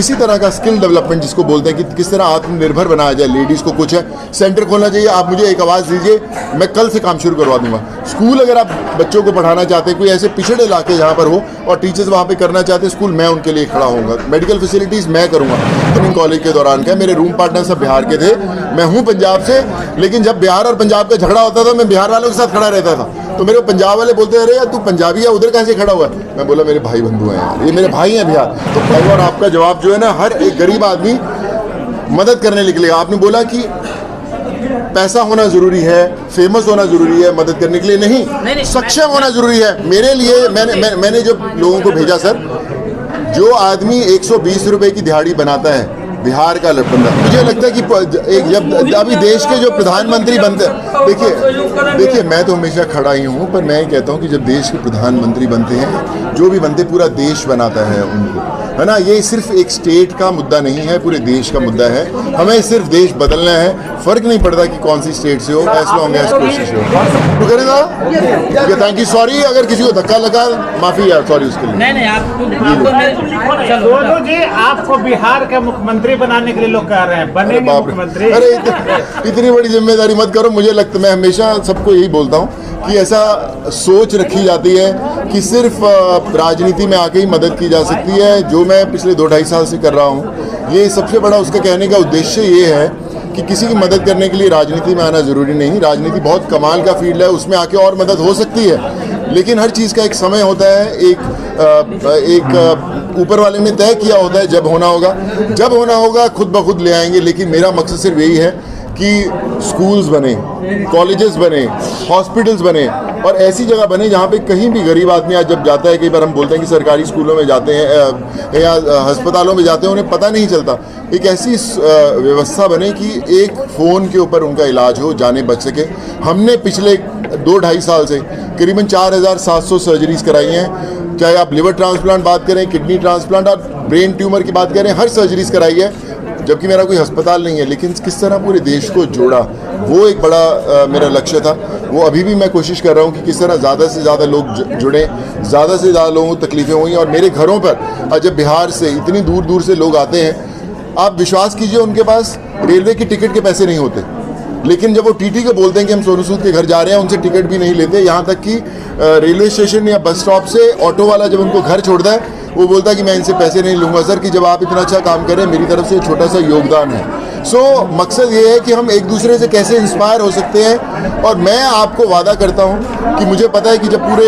किसी तरह का स्किल डेवलपमेंट जिसको बोलते हैं कि किस तरह आत्मनिर्भर बनाया जाए, लेडीज़ को कुछ है सेंटर खोलना चाहिए। आप मुझे एक आवाज़ दीजिए, मैं कल से काम शुरू करवा दूंगा। स्कूल अगर आप बच्चों को पढ़ाना चाहते हैं, कोई ऐसे पिछड़े इलाके जहाँ पर हो और टीचर्स वहाँ पे करना चाहते हैं स्कूल, मैं उनके लिए खड़ा होऊंगा। मेडिकल फैसिलिटीज़ मैं करूँगा। तो कॉलेज के दौरान क्या मेरे रूम पार्टनर सब बिहार के थे, मैं हूँ पंजाब से, लेकिन जब बिहार और पंजाब का झगड़ा होता था मैं बिहार वालों के साथ खड़ा रहता था। तो मेरे पंजाब वाले बोलते अरे यार तू पंजाबी है, उधर कैसे खड़ा हुआ है? मैं बोला मेरे भाई बंधु हैं यार, ये मेरे भाई हैं बिहार। तो भाई और आपका जवाब जो है ना, हर एक गरीब आदमी मदद करने निकलेगा। आपने बोला कि पैसा होना जरूरी है, फेमस होना जरूरी है मदद करने के लिए, नहीं सक्षम होना जरूरी है। मेरे लिए मैंने जब लोगों को भेजा सर, जो आदमी 120 रुपए की दिहाड़ी बनाता है बिहार का बंदा, मुझे लगता है कि एक जब अभी देश के जो प्रधानमंत्री बनते हैं, देखिए मैं तो हमेशा खड़ा ही हूँ, पर मैं ये कहता हूँ कि जब देश के प्रधानमंत्री बनते हैं, जो भी बनते पूरा देश बनाता है उनको, है ना। ये सिर्फ एक स्टेट का मुद्दा नहीं है, पूरे देश का मुद्दा है। हमें सिर्फ देश बदलना है, फर्क नहीं पड़ता कि कौन सी स्टेट से हो, एज लॉन्ग एज कोशिश हो। तो करें ना, थैंक यू। सॉरी अगर किसी को धक्का लगा, माफी यार, सॉरी उसके लिए। नहीं दोनों जी आपको बिहार के मुख्यमंत्री बनाने के लिए लोग कह रहे हैं, बनेंगे मुख्यमंत्री। अरे इतनी बड़ी जिम्मेदारी मत करो। मुझे लगता है, मैं हमेशा सबको यही बोलता हूँ कि ऐसा सोच रखी जाती है कि सिर्फ राजनीति में आके ही मदद की जा सकती है, जो मैं पिछले 2-2.5 साल से कर रहा हूँ। ये सबसे बड़ा उसका कहने का उद्देश्य ये है कि किसी की मदद करने के लिए राजनीति में आना ज़रूरी नहीं। राजनीति बहुत कमाल का फील्ड है, उसमें आके और मदद हो सकती है, लेकिन हर चीज़ का एक समय होता है, एक ऊपर वाले ने तय किया होता है जब होना होगा खुद ब खुद ले आएंगे। लेकिन मेरा मकसद सिर्फ यही है कि स्कूल्स बने, कॉलेजेस बने, हॉस्पिटल्स बने और ऐसी जगह बने जहाँ पे कहीं भी गरीब आदमी आज जब जाता है, कई बार हम बोलते हैं कि सरकारी स्कूलों में जाते हैं या अस्पतालों में जाते हैं, उन्हें पता नहीं चलता। एक ऐसी व्यवस्था बने कि एक फ़ोन के ऊपर उनका इलाज हो, जाने बच सके। हमने पिछले 2-2.5 साल से करीबन 4700 सर्जरीज कराई हैं, चाहे आप लिवर ट्रांसप्लांट बात करें, किडनी ट्रांसप्लांट और ब्रेन ट्यूमर की बात करें, हर सर्जरीज कराई है, जबकि मेरा कोई अस्पताल नहीं है। लेकिन किस तरह पूरे देश को जोड़ा, वो एक बड़ा मेरा लक्ष्य था। वो अभी भी मैं कोशिश कर रहा हूँ कि किस तरह ज़्यादा से ज़्यादा लोग जुड़ें, ज़्यादा से ज़्यादा लोगों को तकलीफ़ें हुई। और मेरे घरों पर जब बिहार से इतनी दूर दूर से लोग आते हैं, आप विश्वास कीजिए उनके पास रेलवे की टिकट के पैसे नहीं होते, लेकिन जब वो टीटी को बोलते हैं कि हम सोनू सूद के घर जा रहे हैं, उनसे टिकट भी नहीं लेते। यहाँ तक कि रेलवे स्टेशन या बस स्टॉप से ऑटो वाला जब उनको घर छोड़ता है, वो बोलता है कि मैं इनसे पैसे नहीं लूँगा सर, कि जब आप इतना अच्छा काम करें, मेरी तरफ से छोटा सा योगदान है। मकसद ये है कि हम एक दूसरे से कैसे इंस्पायर हो सकते हैं। और मैं आपको वादा करता हूँ कि मुझे पता है कि जब पूरे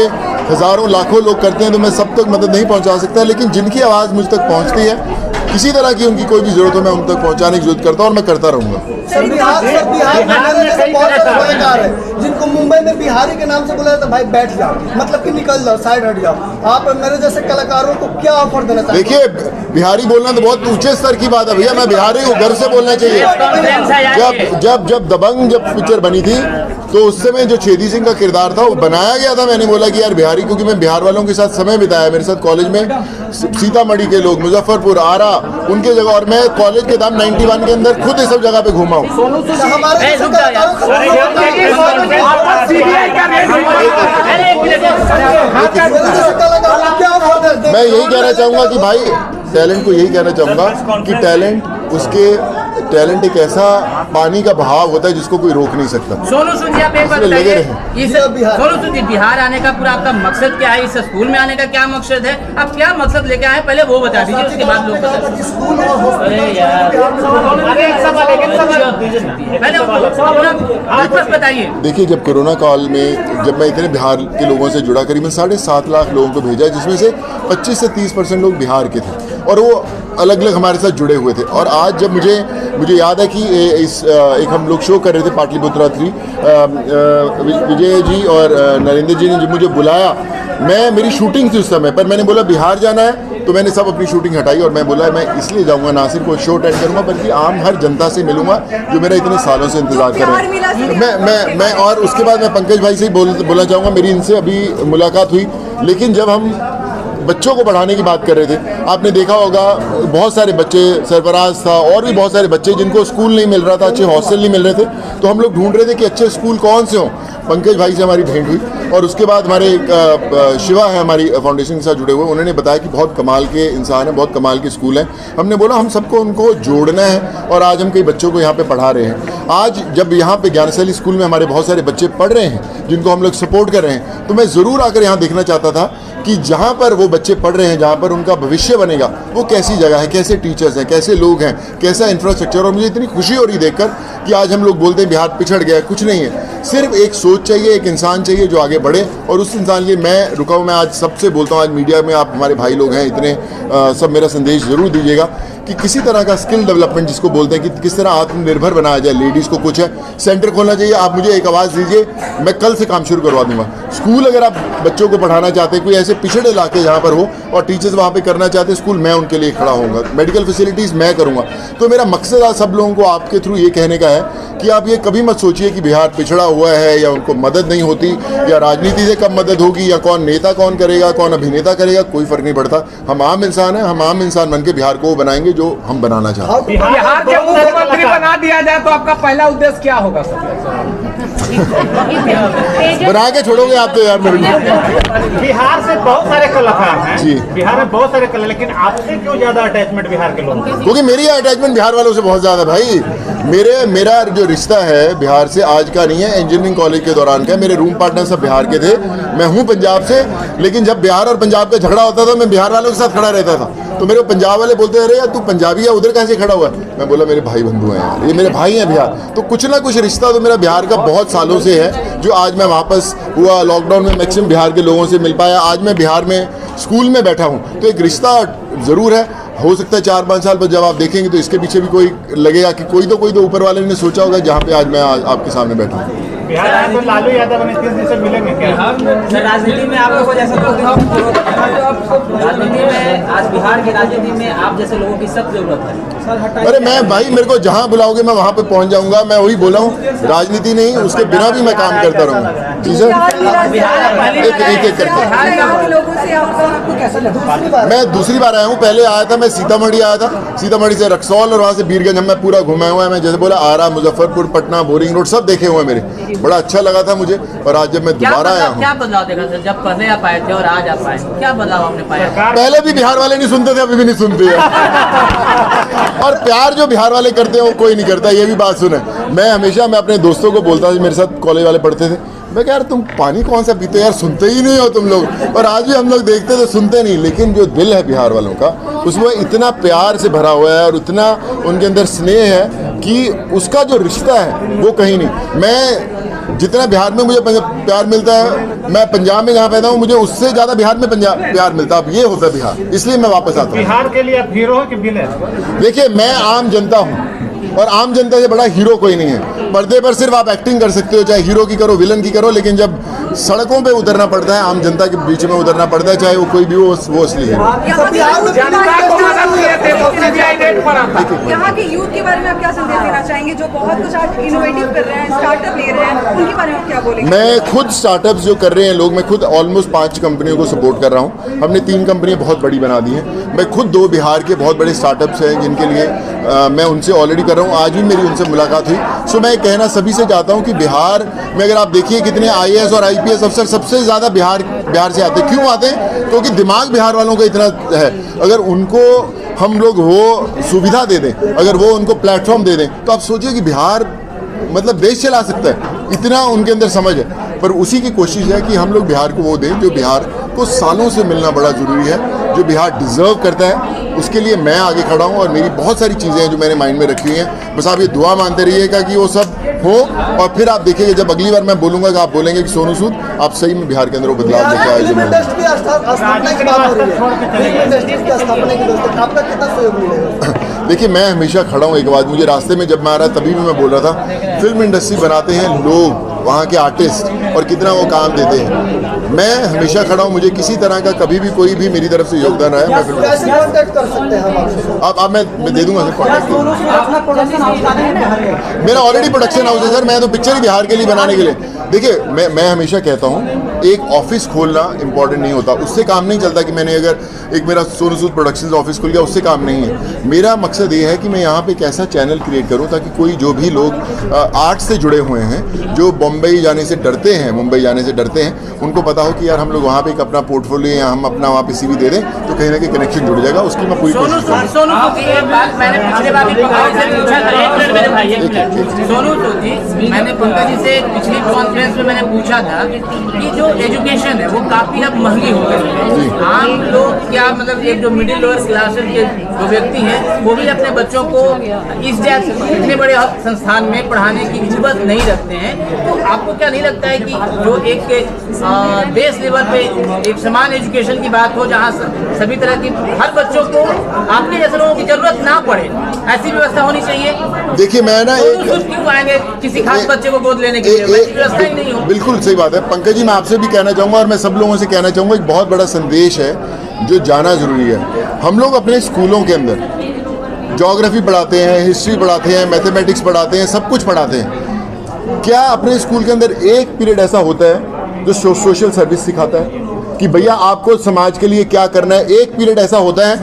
हज़ारों लाखों लोग करते हैं तो मैं सब तक मदद नहीं पहुँचा सकता, लेकिन जिनकी आवाज़ मुझ तक पहुँचती है, किसी तरह की उनकी कोई भी जरूरत हो, मैं उन तक पहुंचाने की जरूरत करता हूं और मैं करता रहूंगा। जिनको मुंबई में बिहारी के नाम से बोला जाता है, भाई बैठ जाओ, मतलब कि निकल जाओ, साइड हट जाओ। आप मेरे जैसे कलाकारों को क्या ऑफर देना चाहते हैं? देखिए, बिहारी बोलना तो बहुत ऊंचे स्तर की बात है भैया, मैं बिहारी हूँ, घर से बोलना चाहिए। जब दबंग पिक्चर बनी थी, तो उस समय जो छेदी सिंह का किरदार था वो बनाया गया था। मैंने बोला कि यार बिहारी, क्योंकि मैं बिहार वालों के साथ समय बिताया, मेरे साथ कॉलेज में सीतामढ़ी के लोग, मुजफ्फरपुर, आरा, उनके जगह, और मैं कॉलेज के दाम 91 के अंदर खुद इस सब जगह पे घूमा हूँ। मैं यही कहना चाहूँगा कि भाई टैलेंट को यही कहना चाहूँगा कि टैलेंट एक ऐसा पानी का बहाव होता है जिसको कोई रोक नहीं सकता। सोनू सूद जी, आप एक बात बताइए, सोनू सूद जी, बिहार आने का पूरा आपका मकसद क्या है? इस स्कूल में आने का क्या मकसद है? आप क्या मकसद लेके आए, पहले वो बता दीजिए, उसके बाद लोग बताइए। देखिए, जब कोरोना काल में जब मैं इतने बिहार के लोगों से जुड़ा, करीबन 7.5 लाख लोगों को भेजा, जिसमें से 25 से 30% लोग बिहार के थे और वो अलग अलग हमारे साथ जुड़े हुए थे। और आज जब मुझे याद है कि एक हम लोग शो कर रहे थे पाटलिपुत्रा 3, विजय जी और नरेंद्र जी ने जब मुझे बुलाया, मेरी शूटिंग थी उस समय, पर मैंने बोला बिहार जाना है, तो मैंने सब अपनी शूटिंग हटाई और मैं बोला मैं इसलिए जाऊंगा, ना सिर्फ कोई शो अटेंड करूंगा बल्कि आम हर जनता से मिलूंगा जो मेरा इतने सालों से इंतजार कर रहे हैं। मैं और उसके बाद मैं पंकज भाई से ही बोलना चाहूँगा, मेरी इनसे अभी मुलाकात हुई, लेकिन जब हम बच्चों को पढ़ाने की बात कर रहे थे, आपने देखा होगा बहुत सारे बच्चे, सरफराज था और भी बहुत सारे बच्चे जिनको स्कूल नहीं मिल रहा था, अच्छे हॉस्टल नहीं मिल रहे थे, तो हम लोग ढूंढ रहे थे कि अच्छे स्कूल कौन से हों। पंकज भाई से हमारी भेंट हुई और उसके बाद हमारे एक शिवा है हमारी फाउंडेशन के साथ जुड़े हुए, उन्होंने बताया कि बहुत कमाल के इंसान हैं, बहुत कमाल के स्कूल हैं। हमने बोला हम सबको उनको जोड़ना है और आज हम कई बच्चों को यहाँ पे पढ़ा रहे हैं। आज जब यहाँ पे ज्ञानशैली स्कूल में हमारे बहुत सारे बच्चे पढ़ रहे हैं जिनको हम लोग सपोर्ट कर रहे हैं, तो मैं ज़रूर आकर यहाँ देखना चाहता था कि जहाँ पर वो बच्चे पढ़ रहे हैं, जहाँ पर उनका भविष्य बनेगा, वो कैसी जगह है, कैसे टीचर्स हैं, कैसे लोग हैं, कैसा इंफ्रास्ट्रक्चर। और मुझे इतनी खुशी हो रही देखकर कि आज हम लोग बोलते हैं बिहार पिछड़ गया, कुछ नहीं है, सिर्फ एक सोच चाहिए, एक इंसान चाहिए जो आगे बढ़े। और उस इंसान के लिए मैं रुका हूँ। मैं आज सबसे बोलता हूँ, आज मीडिया में आप हमारे भाई लोग हैं इतने, सब मेरा संदेश ज़रूर दीजिएगा कि किसी तरह का स्किल डेवलपमेंट जिसको बोलते हैं कि किस तरह आत्मनिर्भर बनाया जाए। लेडीज़ को कुछ है, सेंटर खोलना चाहिए। आप मुझे एक आवाज़ दीजिए, मैं कल से काम शुरू करवा दूंगा। स्कूल अगर आप बच्चों को पढ़ाना चाहते हैं, कोई ऐसे पिछड़े इलाके जहाँ पर हो और टीचर्स वहाँ पे करना चाहते हैं स्कूल, मैं उनके लिए खड़ा होऊंगा। मेडिकल फैसिलिटीज़ मैं करूँगा। तो मेरा मकसद आज सब लोगों को आपके थ्रू ये कहने का है कि आप ये कभी मत सोचिए कि बिहार पिछड़ा हुआ है या उनको मदद नहीं होती या राजनीति से कब मदद होगी या कौन नेता कौन करेगा, कौन अभिनेता करेगा, कोई फर्क नहीं पड़ता। हम आम इंसान हैं, हम आम इंसान बन के बिहार को वो बनाएंगे जो हम बनाना चाहते हैं। बिहार के मुख्यमंत्री बना दिया जाए तो आपका पहला उद्देश्य क्या होगा सर? बना के छोड़ोगे आप तो यार मेरे को। बिहार से बहुत सारे कलाकार हैं जी। बिहार में बहुत सारे कलाकार, लेकिन आपसे क्यों ज्यादा अटैचमेंट बिहार के लोगों की? क्योंकि मेरी अटैचमेंट बिहार वालों से बहुत ज़्यादा भाई। मेरा जो रिश्ता है बिहार से आज का नहीं है, इंजीनियरिंग कॉलेज के दौरान का। मेरे रूम पार्टनर सब बिहार के थे, मैं हूँ पंजाब से, लेकिन जब बिहार और पंजाब का झगड़ा होता था मैं बिहार वालों के साथ खड़ा रहता था। तो मेरे पंजाब वाले बोलते अरे यार तू पंजाबी है, उधर कैसे खड़ा हुआ है? मैं बोला मेरे भाई बंधु हैं यार, ये मेरे भाई हैं बिहार। तो कुछ ना कुछ रिश्ता तो मेरा बिहार का बहुत सालों से है, जो आज मैं वापस हुआ लॉकडाउन में मैक्सिमम बिहार के लोगों से मिल पाया। आज मैं बिहार में स्कूल में बैठा हूँ, तो एक रिश्ता ज़रूर है। हो सकता है 4-5 साल बाद जब आप देखेंगे तो इसके पीछे भी कोई लगेगा कि कोई तो ऊपर वाले ने सोचा होगा जहाँ पे आज मैं आपके सामने बैठा हूँ। बिहार आए तो लालू यादव और नीतीश जी से मिलेंगे क्या? सर राजनीति में आप लोगों को जैसा राजनीति में आज बिहार की राजनीति में आप जैसे लोगों की सख्त जरूरत है। अरे मैं भाई, मेरे को जहाँ बुलाओगे मैं वहाँ पे पहुँच जाऊँगा। मैं वही बोला हूँ, राजनीति नहीं, उसके बिना भी मैं काम करता रहूँगा। जी सर, एक करके मैं दूसरी बार आया हूँ। पहले आया था, मैं सीतामढ़ी आया था, सीतामढ़ी से रक्सौल और वहाँ से बीरगंज, हम मैं पूरा घुमाया हुआ है। मैं जैसे बोला आरा, मुजफ्फरपुर, पटना, बोरिंग रोड सब देखे हुए मेरे। बड़ा अच्छा लगा था मुझे। और आज जब मैं दोबारा आया हूँ, क्या बदलाव देखा सर जब पहले आप आए थे और आज आप आए, क्या बदलाव आपने पाया? पहले भी बिहार वाले नहीं सुनते थे, अभी भी नहीं सुनते हैं। और प्यार जो बिहार वाले करते हैं वो कोई नहीं करता, ये भी बात सुने। मैं हमेशा अपने दोस्तों को बोलता था, मेरे साथ कॉलेज वाले पढ़ते थे, मैं यार तुम पानी कौन सा पीते हो यार, सुनते ही नहीं हो तुम लोग। और आज भी हम लोग देखते तो सुनते नहीं, लेकिन जो दिल है बिहार वालों का उसमें इतना प्यार से भरा हुआ है और उतना उनके अंदर स्नेह है कि उसका जो रिश्ता है वो कहीं नहीं। मैं जितना बिहार में मुझे प्यार मिलता है, मैं पंजाब में जहाँ पैदा हूँ, मुझे उससे ज़्यादा बिहार में प्यार मिलता है। अब ये होता है बिहार, इसलिए मैं वापस आता हूँ। बिहार के लिए आप हीरो हो कि विलेन? देखिए, मैं आम जनता हूँ और आम जनता से बड़ा हीरो कोई नहीं है। पर्दे पर सिर्फ आप एक्टिंग कर सकते हो, चाहे हीरो की करो, विलन की करो, लेकिन जब सड़कों पे उतरना पड़ता है, आम जनता के बीच में उतरना पड़ता है, चाहे वो कोई भी हो, वो असली है। यहाँ के यूथ के बारे में आप क्या संदेश देना चाहेंगे जो बहुत कुछ आज इनोवेटिव कर रहे हैं, स्टार्टअप ले रहे हैं, उनके बारे में आप क्या बोलेंगे? मैं खुद स्टार्टअप्स जो कर रहे हैं लोग, मैं खुद ऑलमोस्ट 5 कंपनियों को सपोर्ट कर रहा हूँ। हमने 3 कंपनियाँ बहुत बड़ी बना दी हैं। मैं खुद 2 बिहार के बहुत बड़े स्टार्टअप्स हैं जिनके लिए मैं उनसे ऑलरेडी कर रहा हूँ। आज भी मेरी उनसे मुलाकात हुई। सो मैं कहना सभी से चाहता हूँ कि बिहार में अगर आप देखिए कितने IAS और IPS अफसर सबसे ज़्यादा बिहार से आते हैं। क्यों आते हैं? क्योंकि दिमाग बिहार वालों का इतना है। अगर उनको हम लोग वो सुविधा दे दें, अगर वो उनको प्लेटफॉर्म दे दें, तो आप सोचिए कि बिहार मतलब देश चला सकता है, इतना उनके अंदर समझ है। पर उसी की कोशिश है कि हम लोग बिहार को वो दें जो बिहार को सालों से मिलना बड़ा ज़रूरी है, जो बिहार डिज़र्व करता है। उसके लिए मैं आगे खड़ा हूँ और मेरी बहुत सारी चीज़ें हैं जो मैंने माइंड में रखी हुई हैं। बस आप ये दुआ मानते रहिएगा कि वो सब हो, और फिर आप देखिएगा जब अगली बार मैं बोलूँगा कि आप बोलेंगे कि सोनू सूद आप सही में बिहार के अंदर वो बदलाव लेके आए जो देखिए, मैं हमेशा खड़ा हूँ। एक बात मुझे रास्ते में जब मैं आ रहा तभी भी मैं बोल रहा था, फिल्म इंडस्ट्री बनाते हैं लोग, वहाँ के आर्टिस्ट, और कितना वो काम देते हैं। मैं हमेशा खड़ा हूँ। मुझे किसी तरह का कभी भी कोई भी मेरी तरफ से योगदान आया, मैं फिल्म अब मैं दे दूंगा सर। मेरा ऑलरेडी प्रोडक्शन हाउस है सर। मैं तो पिक्चर ही बिहार के लिए बनाने के लिए। देखिए, मैं हमेशा कहता हूँ एक ऑफिस खोलना इंपॉर्टेंट नहीं होता, उससे काम नहीं चलता कि मैंने अगर एक मेरा सोनू सूद प्रोडक्शंस ऑफिस खुल गया, उससे काम नहीं है। मेरा मकसद ये है कि मैं यहाँ पे एक ऐसा चैनल क्रिएट करूँ ताकि कोई जो भी लोग आर्ट से जुड़े हुए हैं, जो मुंबई जाने से डरते हैं उनको पता हो कि यार हम लोग वहाँ पे एक अपना पोर्टफोलियो या हम अपना वहाँ पे CV दे दें तो कहीं ना कहीं कनेक्शन जुड़ जाएगा। उसकी मैं पूरी कोशिश करूँगा। सोनू सूद जी, एक बात मैंने पिछले बार भी पंकज से पूछा था। एक मिनट मेरे भाई, एक मिनट। सोनू सूद जी, मैंने पंकज जी से पिछली कॉन्फ्रेंस में मैंने पूछा था कि जो एजुकेशन है वो काफी अब महंगी हो गई है। आम लोग क्या मतलब एक जो मिडिल लोअर क्लासेस के जो व्यक्ति हैं वो भी अपने बच्चों को इस जैसे इतने बड़े संस्थान में पढ़ाने की हिम्मत नहीं रखते हैं। तो आपको क्या नहीं लगता है कि जो एक बेस लेवल पे एक समान एजुकेशन की बात हो, जहाँ सभी तरह की हर बच्चों को आपके जैसे लोगों की जरूरत ना पड़े, ऐसी व्यवस्था होनी चाहिए? देखिए मैं ना क्यों आएंगे किसी खास बच्चे को गोद लेने के लिए? वैसी व्यवस्था ही नहीं हो। बिल्कुल सही बात है पंकज जी, मैं आपसे भी कहना चाहूँगा और मैं सब लोगों से कहना चाहूँगा, एक बहुत बड़ा संदेश है जो जाना जरूरी है। हम लोग अपने स्कूलों के अंदर ज्योग्राफी पढ़ाते हैं, हिस्ट्री पढ़ाते हैं, मैथमेटिक्स पढ़ाते हैं, सब कुछ पढ़ाते हैं। क्या अपने स्कूल के अंदर एक पीरियड ऐसा होता है जो सोशल सर्विस सिखाता है कि भैया आपको समाज के लिए क्या करना है? एक पीरियड ऐसा होता है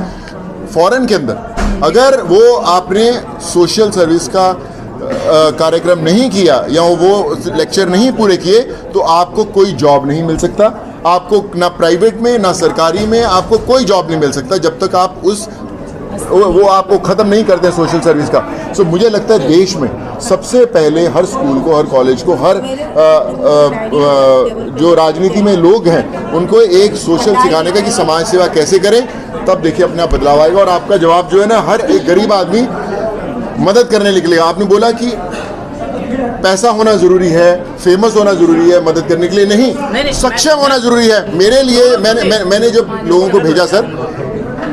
फॉरेन के अंदर, अगर वो आपने सोशल सर्विस का कार्यक्रम नहीं किया या वो लेक्चर नहीं पूरे किए तो आपको कोई जॉब नहीं मिल सकता। आपको ना प्राइवेट में ना सरकारी में आपको कोई जॉब नहीं मिल सकता जब तक आप वो आपको ख़त्म नहीं करते हैं सोशल सर्विस का। सो मुझे लगता है देश में सबसे पहले हर स्कूल को, हर कॉलेज को, हर जो राजनीति में लोग हैं उनको एक सोशल सिखाने का कि समाज सेवा कैसे करें, तब देखिए अपने आप बदलाव आएगा। और आपका जवाब जो है ना, हर एक गरीब आदमी मदद करने निकलेगा। आपने बोला कि पैसा होना ज़रूरी है, फेमस होना ज़रूरी है मदद करने के लिए, नहीं सक्षम होना ज़रूरी है। मेरे लिए मैंने जब लोगों को भेजा सर,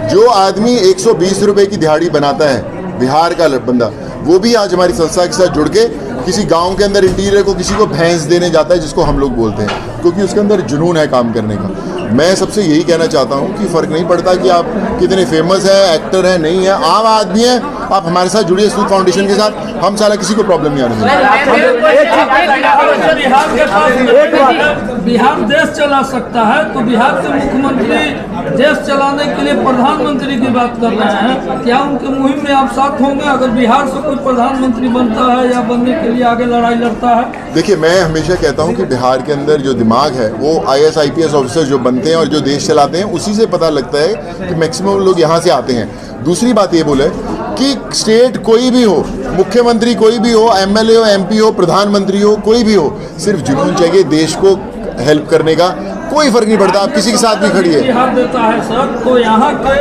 जो आदमी 120 रुपए की दिहाड़ी बनाता है, बिहार का बंदा, वो भी आज हमारी संस्था के साथ जुड़ के किसी गांव के अंदर इंटीरियर को किसी को भैंस देने जाता है, जिसको हम लोग बोलते हैं, क्योंकि उसके अंदर जुनून है काम करने का। मैं सबसे यही कहना चाहता हूँ कि फ़र्क नहीं पड़ता कि आप कितने फेमस है, एक्टर है, नहीं है, आम आदमी है, आप हमारे साथ जुड़िए सूद फाउंडेशन के साथ। हम साला किसी को प्रॉब्लम नहीं आने देंगे। बिहार देश चला सकता है तो बिहार के मुख्यमंत्री देश चलाने के लिए प्रधानमंत्री की बात कर रहे हैं, क्या उनके मुहिम में आप साथ होंगे अगर बिहार से कोई प्रधानमंत्री बनता है या बनने के लिए आगे लड़ाई लड़ता है? देखिए मैं हमेशा कहता हूँ कि बिहार के अंदर जो दिमाग है वो IAS IPS ऑफिसर जो बनते हैं और जो देश चलाते हैं, उसी से पता लगता है कि मैक्सिमम लोग यहाँ से आते हैं। दूसरी बात ये बोले कि स्टेट कोई भी हो, मुख्यमंत्री कोई भी हो, MLA हो, MP हो, प्रधानमंत्री हो, कोई भी हो, सिर्फ जुनून चाहिए देश को हेल्प करने का, कोई फर्क नहीं पड़ता आप किसी के साथ भी खड़िए। बिहार देता है सर, तो यहाँ के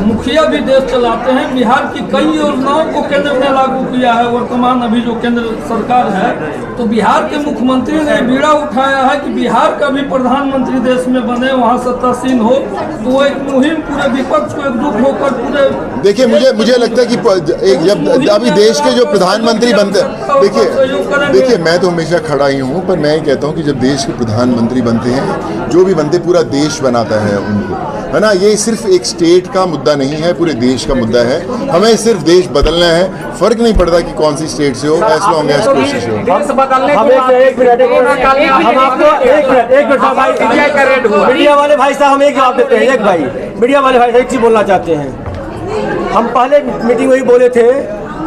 मुखिया भी देश चलाते हैं। बिहार की कई योजनाओं को केंद्र ने लागू किया है वर्तमान अभी जो केंद्र सरकार है, तो बिहार के मुख्यमंत्री ने बीड़ा उठाया है कि बिहार का भी प्रधानमंत्री देश में बने, वहाँ सत्तासीन हो, तो वो एक मुहिम पूरे विपक्ष को एकजुट होकर पूरे। देखिए मुझे लगता है कि जब अभी देश के जो प्रधानमंत्री बनते हैं, देखिए मैं तो हमेशा खड़ा ही हूँ, पर मैं ये कहता हूँ कि जब देश के प्रधानमंत्री बनते हैं, जो भी बनते, पूरा देश बनाता है उनको, है ना। ये सिर्फ एक स्टेट का मुद्दा नहीं है, पूरे देश का मुद्दा है। हमें सिर्फ देश बदलना है, फर्क नहीं पड़ता कि कौन सी स्टेट से हो, एज लॉन्ग एज कोशिश हो। मीडिया वाले भाई साहब हम एक जवाब देते हैं, मीडिया वाले भाई एक चीज बोलना चाहते हैं। हम पहले मीटिंग में ही बोले थे,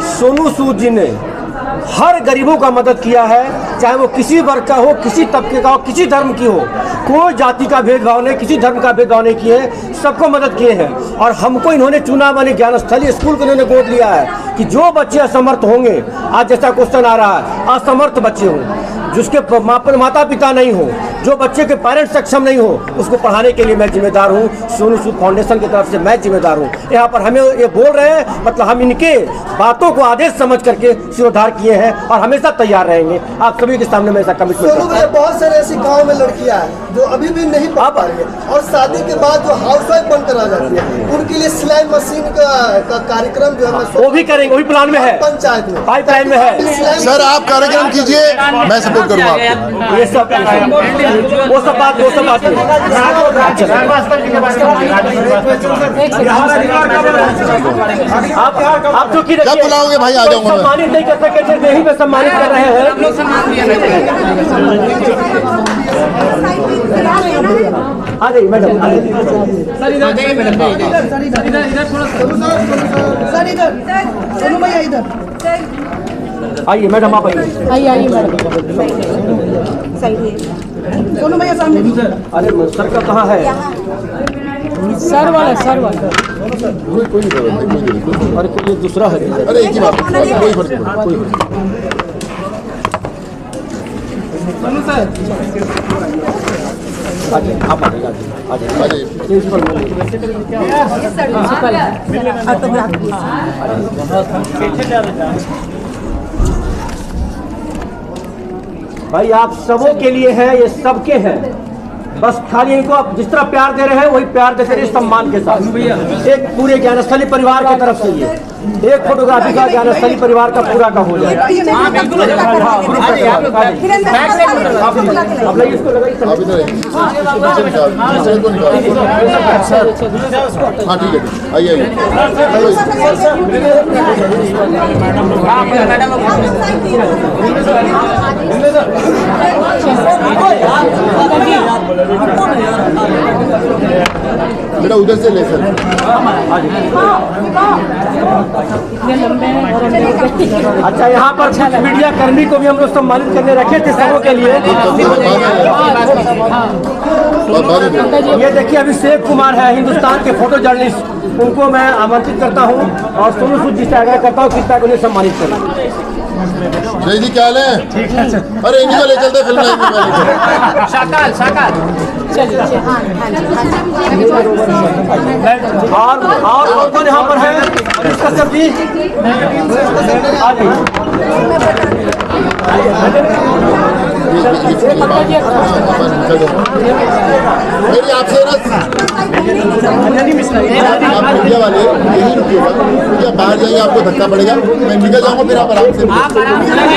सोनू सूद जी ने हर गरीबों का मदद किया है, चाहे वो किसी वर्ग का हो, किसी तबके का हो, किसी धर्म की हो, कोई जाति का भेदभाव नहीं, किसी धर्म का भेदभाव नहीं किए, सबको मदद किए हैं। और हमको इन्होंने चुना मानी ज्ञानस्थली स्कूल को इन्होंने गोद लिया है कि जो बच्चे असमर्थ होंगे, आज जैसा क्वेश्चन आ रहा है, असमर्थ बच्चे हों, जिसके माता पिता नहीं हो, जो बच्चे के पेरेंट्स सक्षम नहीं हो, उसको पढ़ाने के लिए मैं जिम्मेदार हूँ। सोनू सूद फाउंडेशन की तरफ से मैं जिम्मेदार हूँ। यहाँ पर हमें ये बोल रहे हैं, मतलब हम इनके बातों को आदेश समझ करके सिरोधार किए हैं और हमेशा तैयार रहेंगे। आप सभी के सामने मैं ऐसा कमिटमेंट करता हूं। बहुत सारे ऐसी गाँव में लड़कियाँ हैं जो अभी भी नहीं पढ़ पा रही है और शादी के बाद जो हाउसवाइफ बनकर आ जाती है, उनके लिए सिलाई मशीन का कार्यक्रम जो है वो भी करेंगे, वही प्लान में है, पंचायत में पाइपलाइन में है। सर आप कार्यक्रम कीजिए, मैं सपोर्ट करूँगा आपको। ये सब वो सब बात आप जो जब बुलाओगे भाई आ जाऊंगा। सम्मानित नहीं कर सके, यही में सम्मानित कर रहे हैं। आ जाइए मैडम, सर इधर थोड़ा सर इधर सोनू भैया इधर आइए मैडम, आप आइए। आइए मैडम, सही है। सोनू भैया सामने। अरे सर का कहाँ है? सर वाला कोई नहीं कर रहा, अरे कोई दूसरा है। अरे एक ही बात, कोई फर्क नहीं। आप आ जाइए। भाई आप सबों के लिए है, ये सबके हैं, बस खाली इनको आप जिस तरह प्यार दे रहे हैं वही प्यार देते रहिए सम्मान के साथ। एक पूरे ज्ञानस्थली परिवार की तरफ से ये एक फोटोग्राफी का ज्ञानस्थली परिवार का पूरा का हो जाए। आप इधर हाँ ठीक है, आइए बेटा, उधर से ले सर। अच्छा, यहाँ पर कुछ मीडिया कर्मी को भी हम लोग सम्मानित करने रखे थे सबों के लिए। ये देखिए अभिषेक कुमार है, हिंदुस्तान के फोटो जर्नलिस्ट, उनको मैं आमंत्रित करता हूँ और सोनू सूद जी से आग्रह करता हूँ कृपया उन्हें सम्मानित करें। जय जी, क्या हाल है? अरे इन्हीं को ले चलते फिल्म शाकाल और कौन यहाँ पर है? इसका सब जी मेरी आपसे आप मीडिया वाले यही रुकिएगा, बाहर जाइए, आपको धक्का पड़ेगा, मैं निकल जाऊंगा, फिर आप आराम से